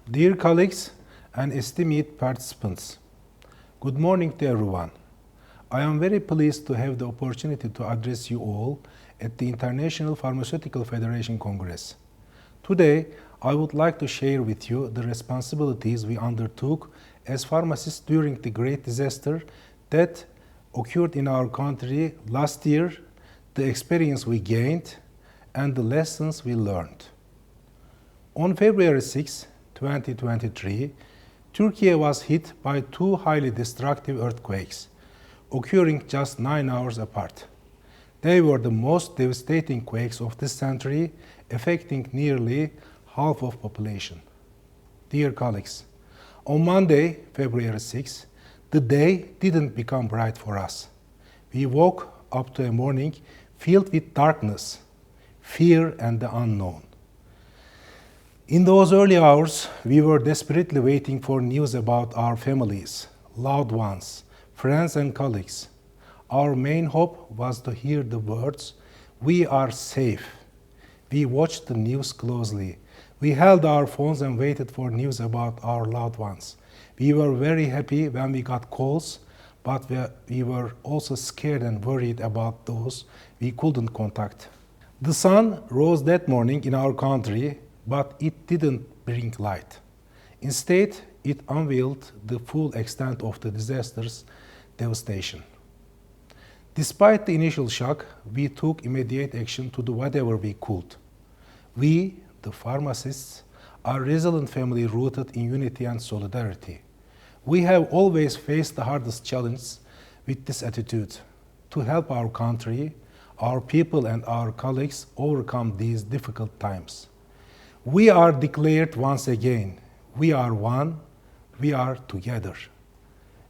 Dear colleagues and esteemed participants, good morning to everyone. I am very pleased to have the opportunity to address you all at the International Pharmaceutical Federation Congress. Today, I would like to share with you the responsibilities we undertook as pharmacists during the great disaster that occurred in our country last year, the experience we gained, and the lessons we learned. On February 6, 2023, Turkey was hit by two highly destructive earthquakes, occurring just 9 hours apart. They were the most devastating quakes of this century, affecting nearly half of population. Dear colleagues, on Monday, February 6, the day didn't become bright for us. We woke up to a morning filled with darkness, fear, and the unknown. In those early hours, we were desperately waiting for news about our families, loved ones, friends, and colleagues. Our main hope was to hear the words, "We are safe." We watched the news closely. We held our phones and waited for news about our loved ones. We were very happy when we got calls, but we were also scared and worried about those we couldn't contact. The sun rose that morning in our country, but it didn't bring light. Instead, it unveiled the full extent of the disaster's devastation. Despite the initial shock, we took immediate action to do whatever we could. We, the pharmacists, are a resilient family rooted in unity and solidarity. We have always faced the hardest challenge with this attitude, to help our country, our people, and our colleagues overcome these difficult times. We are declared once again, we are one, we are together.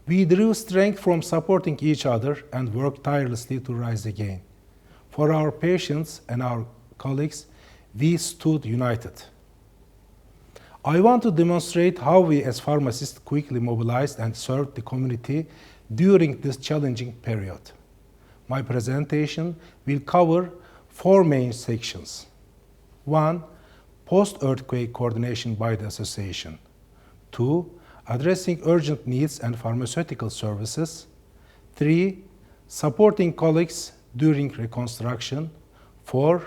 We drew strength from supporting each other and worked tirelessly to rise again. For our patients and our colleagues, we stood united. I want to demonstrate how we as pharmacists quickly mobilized and served the community during this challenging period. My presentation will cover 4 main sections. 1. Post-earthquake coordination by the association. 2. Addressing urgent needs and pharmaceutical services. 3. Supporting colleagues during reconstruction. 4.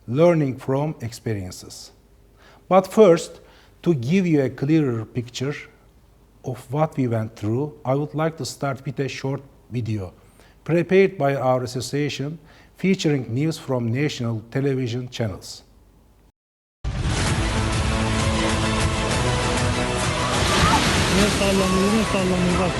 Learning from experiences. But first, to give you a clearer picture of what we went through, I would like to start with a short video prepared by our association featuring news from national television channels. Ne sallanıyor bak.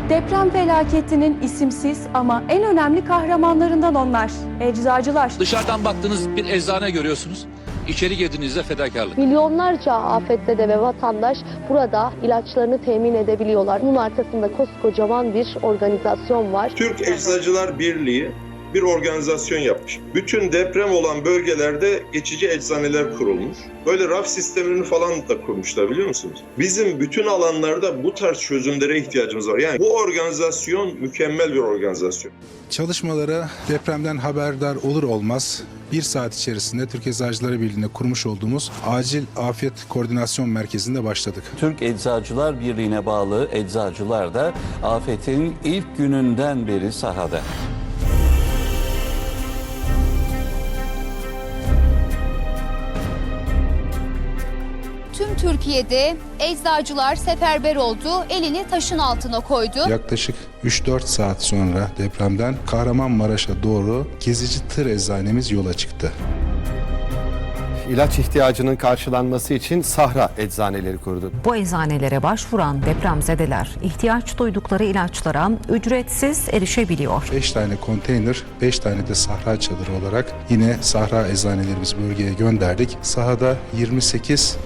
Deprem felaketinin isimsiz ama en önemli kahramanlarından onlar. Eczacılar. Dışarıdan baktığınız bir eczane görüyorsunuz. İçeri girdiğinizde fedakarlık. Milyonlarca afettede ve vatandaş burada ilaçlarını temin edebiliyorlar. Bunun arkasında koskocaman bir organizasyon var. Türk Eczacılar Birliği bir organizasyon yapmış. Bütün deprem olan bölgelerde geçici eczaneler kurulmuş. Böyle raf sistemlerini falan da kurmuşlar, biliyor musunuz? Bizim bütün alanlarda bu tarz çözümlere ihtiyacımız var. Yani bu organizasyon mükemmel bir organizasyon. Çalışmalara depremden haberdar olur olmaz 1 saat içerisinde Türk Eczacıları Birliği'nde kurmuş olduğumuz Acil Afet Koordinasyon Merkezi'nde başladık. Türk Eczacılar Birliği'ne bağlı eczacılar da afetin ilk gününden beri sahada. Tüm Türkiye'de eczacılar seferber oldu, elini taşın altına koydu. Yaklaşık 3-4 saat sonra depremden Kahramanmaraş'a doğru gezici tır eczanemiz yola çıktı. İlaç ihtiyacının karşılanması için Sahra eczaneleri kurdu. Bu eczanelere başvuran depremzedeler ihtiyaç duydukları ilaçlara ücretsiz erişebiliyor. 5 tane konteyner, 5 tane de Sahra çadırı olarak yine Sahra eczanelerimizi bölgeye gönderdik. Sahada 28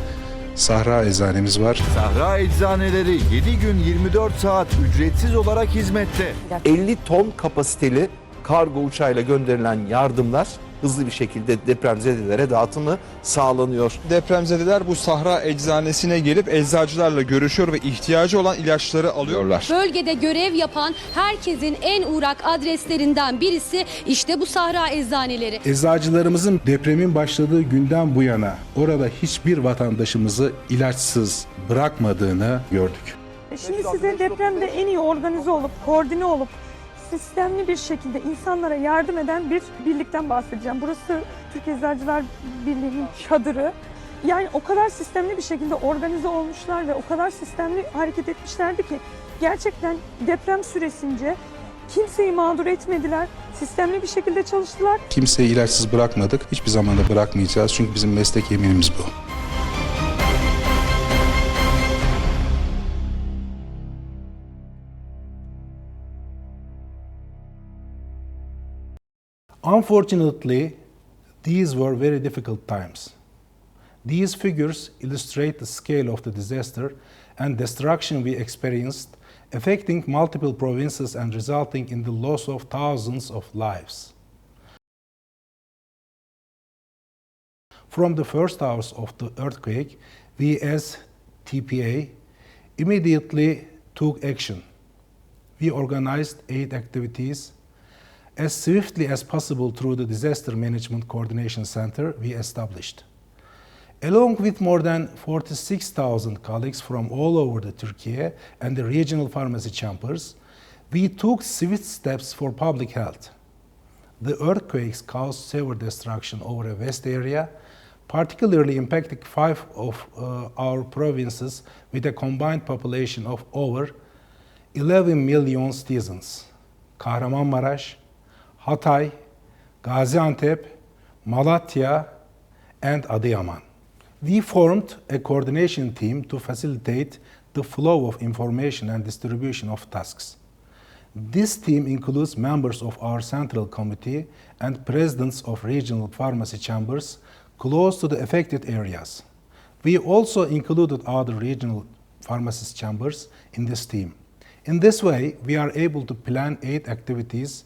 Sahra eczanemiz var. Sahra eczaneleri 7 gün 24 saat ücretsiz olarak hizmette. 50 ton kapasiteli kargo uçağıyla gönderilen yardımlar hızlı bir şekilde depremzedelere dağıtımı sağlanıyor. Depremzedeler bu Sahra Eczanesine gelip eczacılarla görüşüyor ve ihtiyacı olan ilaçları alıyorlar. Bölgede görev yapan herkesin en uğrak adreslerinden birisi işte bu Sahra Eczaneleri. Eczacılarımızın depremin başladığı günden bu yana orada hiçbir vatandaşımızı ilaçsız bırakmadığını gördük. Şimdi size depremde en iyi organize olup, koordine olup, sistemli bir şekilde insanlara yardım eden bir birlikten bahsedeceğim. Burası Türk Eczacılar Birliği'nin çadırı. Yani o kadar sistemli bir şekilde organize olmuşlar ve o kadar sistemli hareket etmişlerdi ki gerçekten deprem süresince kimseyi mağdur etmediler. Sistemli bir şekilde çalıştılar. Kimseyi ilaçsız bırakmadık. Hiçbir zaman da bırakmayacağız. Çünkü bizim meslek yeminimiz bu. Unfortunately, these were very difficult times. These figures illustrate the scale of the disaster and destruction we experienced, affecting multiple provinces and resulting in the loss of thousands of lives. From the first hours of the earthquake, we as TPA immediately took action. We organized aid activities as swiftly as possible through the Disaster Management Coordination Center we established. Along with more than 46,000 colleagues from all over the Turkey and the regional pharmacy chambers, we took swift steps for public health. The earthquakes caused severe destruction over a vast area, particularly impacting 5 of our provinces with a combined population of over 11 million citizens: Kahramanmaraş, Hatay, Gaziantep, Malatya, and Adıyaman. We formed a coordination team to facilitate the flow of information and distribution of tasks. This team includes members of our central committee and presidents of regional pharmacy chambers close to the affected areas. We also included other regional pharmacist chambers in this team. In this way, we are able to plan aid activities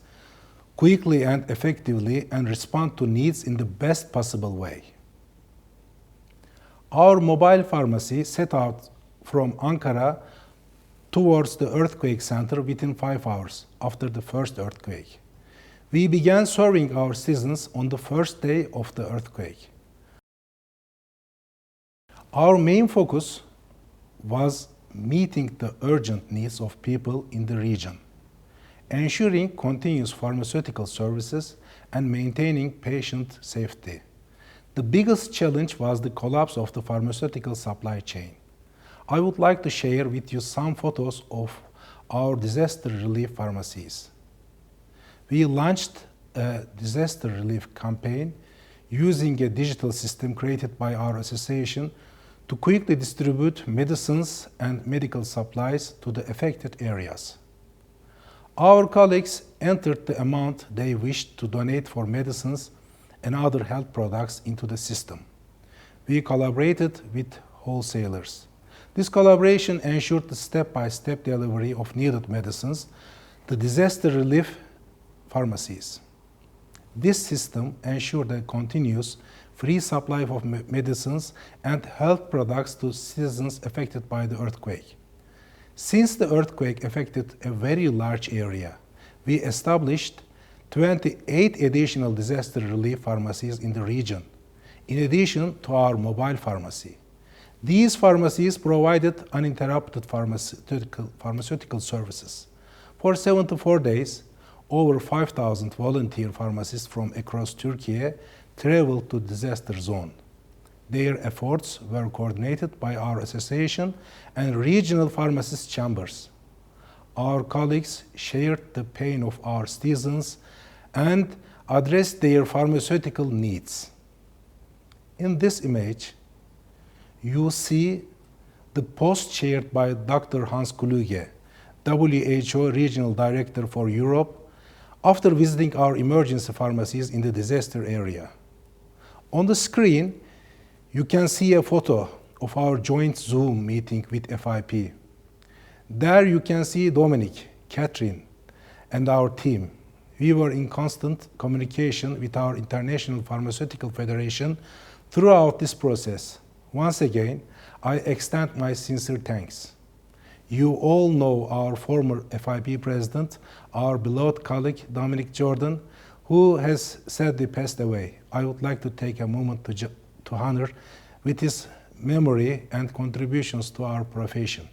quickly and effectively and respond to needs in the best possible way. Our mobile pharmacy set out from Ankara towards the earthquake center within 5 hours after the first earthquake. We began serving our citizens on the first day of the earthquake. Our main focus was meeting the urgent needs of people in the region, ensuring continuous pharmaceutical services and maintaining patient safety. The biggest challenge was the collapse of the pharmaceutical supply chain. I would like to share with you some photos of our disaster relief pharmacies. We launched a disaster relief campaign using a digital system created by our association to quickly distribute medicines and medical supplies to the affected areas. Our colleagues entered the amount they wished to donate for medicines and other health products into the system. We collaborated with wholesalers. This collaboration ensured the step-by-step delivery of needed medicines to disaster relief pharmacies. This system ensured a continuous free supply of medicines and health products to citizens affected by the earthquake. Since the earthquake affected a very large area, we established 28 additional disaster relief pharmacies in the region, in addition to our mobile pharmacy. These pharmacies provided uninterrupted pharmaceutical services. For 74 days, over 5,000 volunteer pharmacists from across Turkey traveled to disaster zone. Their efforts were coordinated by our association and regional pharmacist chambers. Our colleagues shared the pain of our citizens and addressed their pharmaceutical needs. In this image, you see the post shared by Dr. Hans Kluge, WHO Regional Director for Europe, after visiting our emergency pharmacies in the disaster area. On the screen, you can see a photo of our joint Zoom meeting with FIP. There you can see Dominic, Catherine, and our team. We were in constant communication with our International Pharmaceutical Federation throughout this process. Once again, I extend my sincere thanks. You all know our former FIP president, our beloved colleague Dominic Jordan, who has sadly passed away. I would like to take a moment to honor with his memory and contributions to our profession.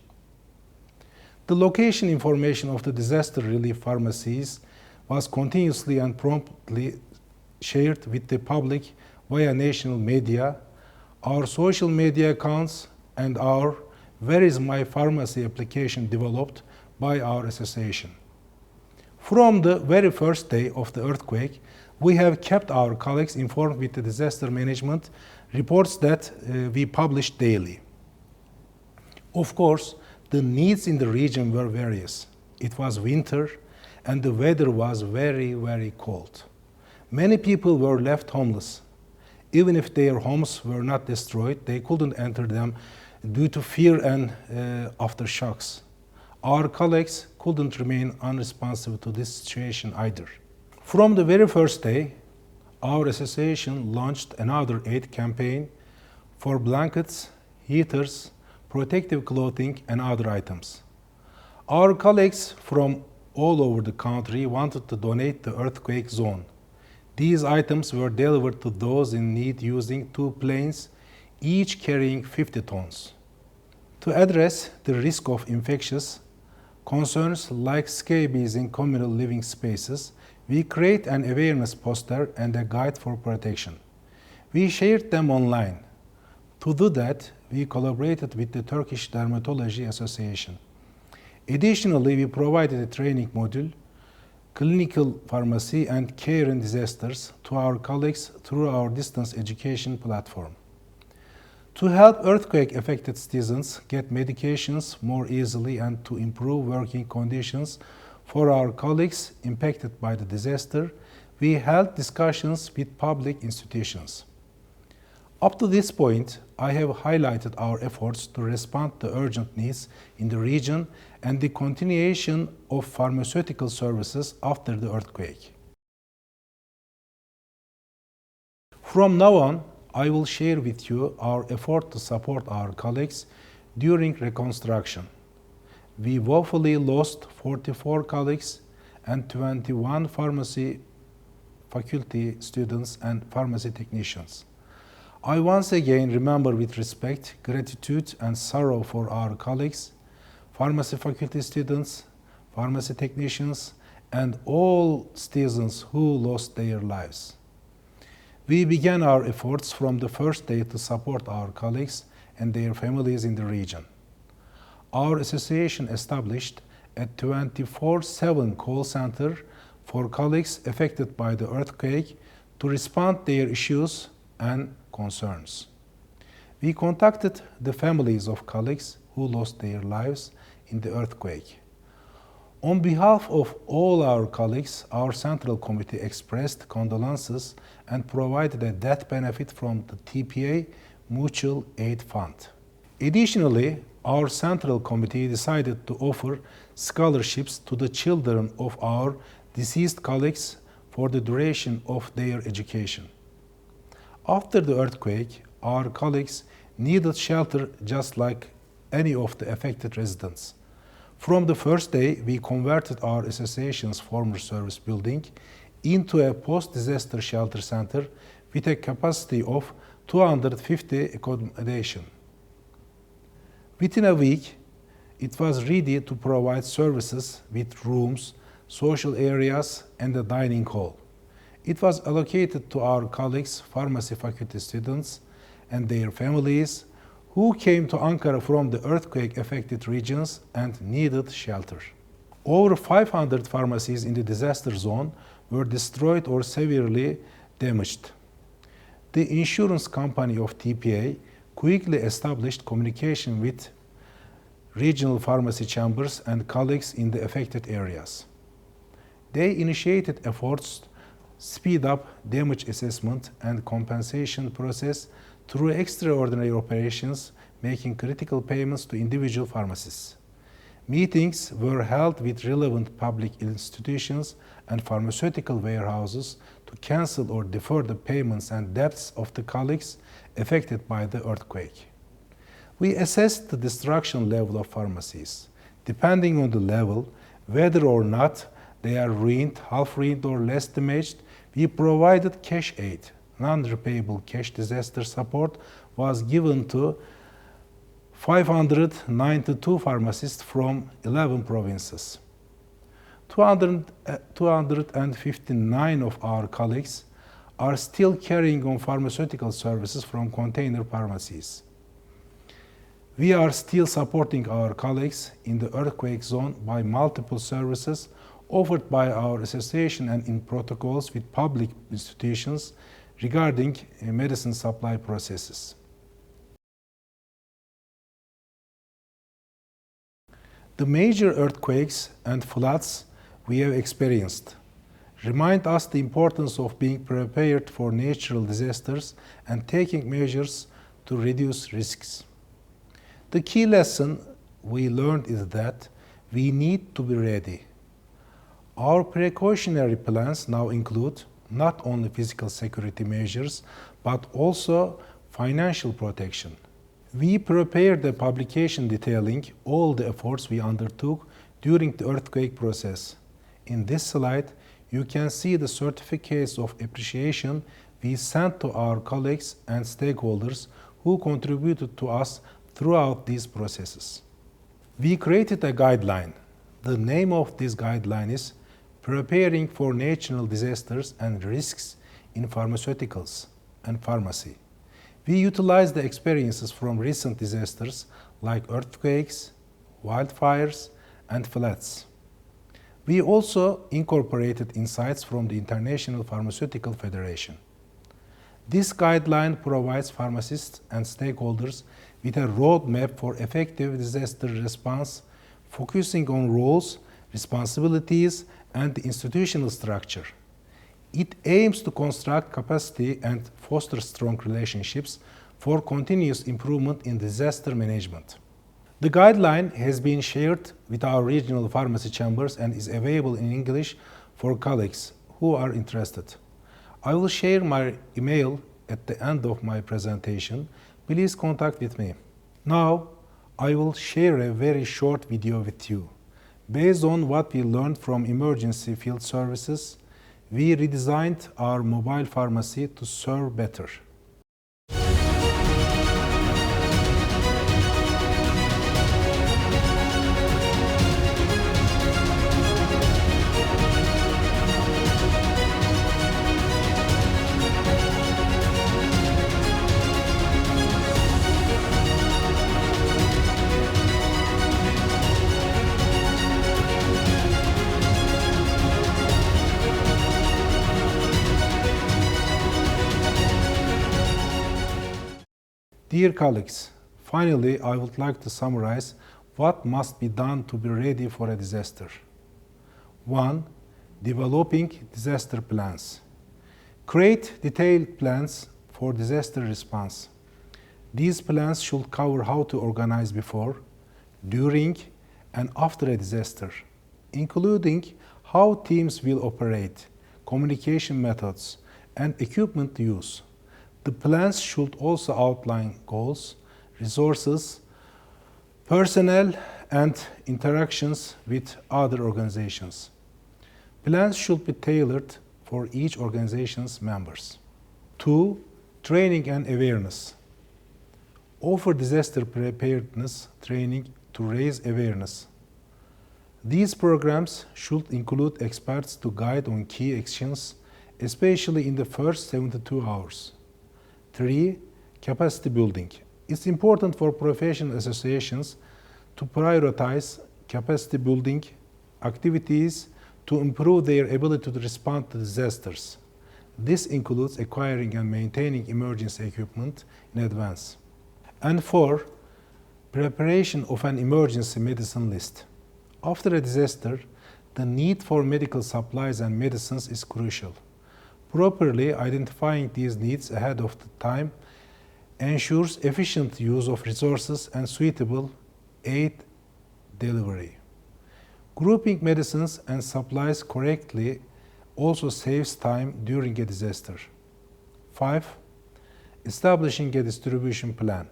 The location information of the disaster relief pharmacies was continuously and promptly shared with the public via national media, our social media accounts, and our Where is My Pharmacy application developed by our association. From the very first day of the earthquake, we have kept our colleagues informed with the disaster management reports that we published daily. Of course, the needs in the region were various. It was winter and the weather was very, very cold. Many people were left homeless. Even if their homes were not destroyed, they couldn't enter them due to fear and aftershocks. Our colleagues couldn't remain unresponsive to this situation either. From the very first day, our association launched another aid campaign for blankets, heaters, protective clothing, and other items. Our colleagues from all over the country wanted to donate the earthquake zone. These items were delivered to those in need using 2 planes, each carrying 50 tons. To address the risk of infectious concerns like scabies in communal living spaces, we create an awareness poster and a guide for protection. We shared them online. To do that, we collaborated with the Turkish Dermatology Association. Additionally, we provided a training module, clinical pharmacy and care in disasters to our colleagues through our distance education platform. To help earthquake-affected citizens get medications more easily and to improve working conditions for our colleagues impacted by the disaster, we held discussions with public institutions. Up to this point, I have highlighted our efforts to respond to urgent needs in the region and the continuation of pharmaceutical services after the earthquake. From now on, I will share with you our effort to support our colleagues during reconstruction. We woefully lost 44 colleagues and 21 pharmacy faculty students and pharmacy technicians. I once again remember with respect, gratitude, and sorrow for our colleagues, pharmacy faculty students, pharmacy technicians, and all citizens who lost their lives. We began our efforts from the first day to support our colleagues and their families in the region. Our association established a 24/7 call center for colleagues affected by the earthquake to respond to their issues and concerns. We contacted the families of colleagues who lost their lives in the earthquake. On behalf of all our colleagues, our Central Committee expressed condolences and provided a death benefit from the TPA Mutual Aid Fund. Additionally, our Central Committee decided to offer scholarships to the children of our deceased colleagues for the duration of their education. After the earthquake, our colleagues needed shelter just like any of the affected residents. From the first day, we converted our association's former service building into a post-disaster shelter center with a capacity of 250 accommodation. Within a week, it was ready to provide services with rooms, social areas, and a dining hall. It was allocated to our colleagues, pharmacy faculty students, and their families who came to Ankara from the earthquake-affected regions and needed shelter. Over 500 pharmacies in the disaster zone were destroyed or severely damaged. The insurance company of TPA quickly established communication with regional pharmacy chambers and colleagues in the affected areas. They initiated efforts to speed up damage assessment and compensation process through extraordinary operations, making critical payments to individual pharmacies. Meetings were held with relevant public institutions and pharmaceutical warehouses to cancel or defer the payments and debts of the colleagues affected by the earthquake. We assessed the destruction level of pharmacies. Depending on the level, whether or not they are ruined, half ruined or less damaged, we provided cash aid. Non-repayable cash disaster support was given to 592 pharmacists from 11 provinces. 259 of our colleagues are still carrying on pharmaceutical services from container pharmacies. We are still supporting our colleagues in the earthquake zone by multiple services offered by our association and in protocols with public institutions regarding medicine supply processes. The major earthquakes and floods we have experienced remind us the importance of being prepared for natural disasters and taking measures to reduce risks. The key lesson we learned is that we need to be ready. Our precautionary plans now include not only physical security measures, but also financial protection. We prepared a publication detailing all the efforts we undertook during the earthquake process. In this slide, you can see the certificates of appreciation we sent to our colleagues and stakeholders who contributed to us throughout these processes. We created a guideline. The name of this guideline is Preparing for Natural Disasters and Risks in Pharmaceuticals and Pharmacy. We utilized the experiences from recent disasters like earthquakes, wildfires, and floods. We also incorporated insights from the International Pharmaceutical Federation. This guideline provides pharmacists and stakeholders with a roadmap for effective disaster response, focusing on roles, responsibilities, and the institutional structure. It aims to construct capacity and foster strong relationships for continuous improvement in disaster management. The guideline has been shared with our regional pharmacy chambers and is available in English for colleagues who are interested. I will share my email at the end of my presentation. Please contact with me. Now, I will share a very short video with you. Based on what we learned from emergency field services, we redesigned our mobile pharmacy to serve better. Dear colleagues, finally, I would like to summarize what must be done to be ready for a disaster. 1. Developing disaster plans. Create detailed plans for disaster response. These plans should cover how to organize before, during, and after a disaster, including how teams will operate, communication methods, and equipment use. The plans should also outline goals, resources, personnel, and interactions with other organizations. Plans should be tailored for each organization's members. 2. Training and awareness. Offer disaster preparedness training to raise awareness. These programs should include experts to guide on key actions, especially in the first 72 hours. 3. Capacity building. It's important for professional associations to prioritize capacity building activities to improve their ability to respond to disasters. This includes acquiring and maintaining emergency equipment in advance. And 4. Preparation of an emergency medicine list. After a disaster, the need for medical supplies and medicines is crucial. Properly identifying these needs ahead of the time ensures efficient use of resources and suitable aid delivery. Grouping medicines and supplies correctly also saves time during a disaster. 5. Establishing a distribution plan.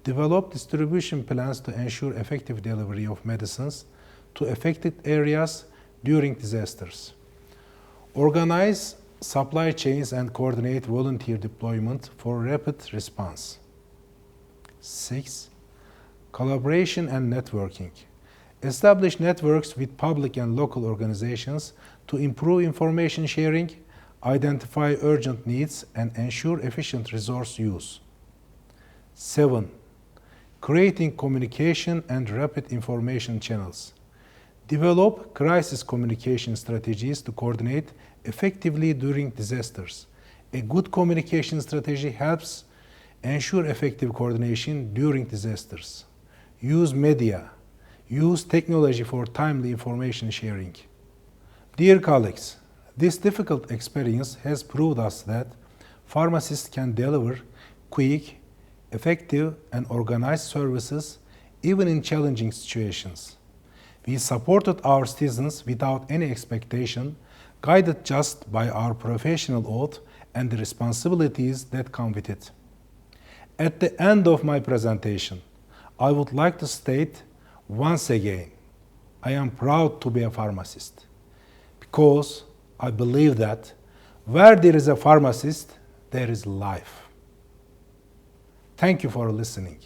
Develop distribution plans to ensure effective delivery of medicines to affected areas during disasters. Organize supply chains and coordinate volunteer deployment for rapid response. 6. Collaboration and networking. Establish networks with public and local organizations to improve information sharing, identify urgent needs, and ensure efficient resource use. 7. Creating communication and rapid information channels. Develop crisis communication strategies to coordinate effectively during disasters. A good communication strategy helps ensure effective coordination during disasters. Use media. Use technology for timely information sharing. Dear colleagues, this difficult experience has proved us that pharmacists can deliver quick, effective, and organized services even in challenging situations. We supported our citizens without any expectation, guided just by our professional oath and the responsibilities that come with it. At the end of my presentation, I would like to state once again, I am proud to be a pharmacist because I believe that where there is a pharmacist, there is life. Thank you for listening.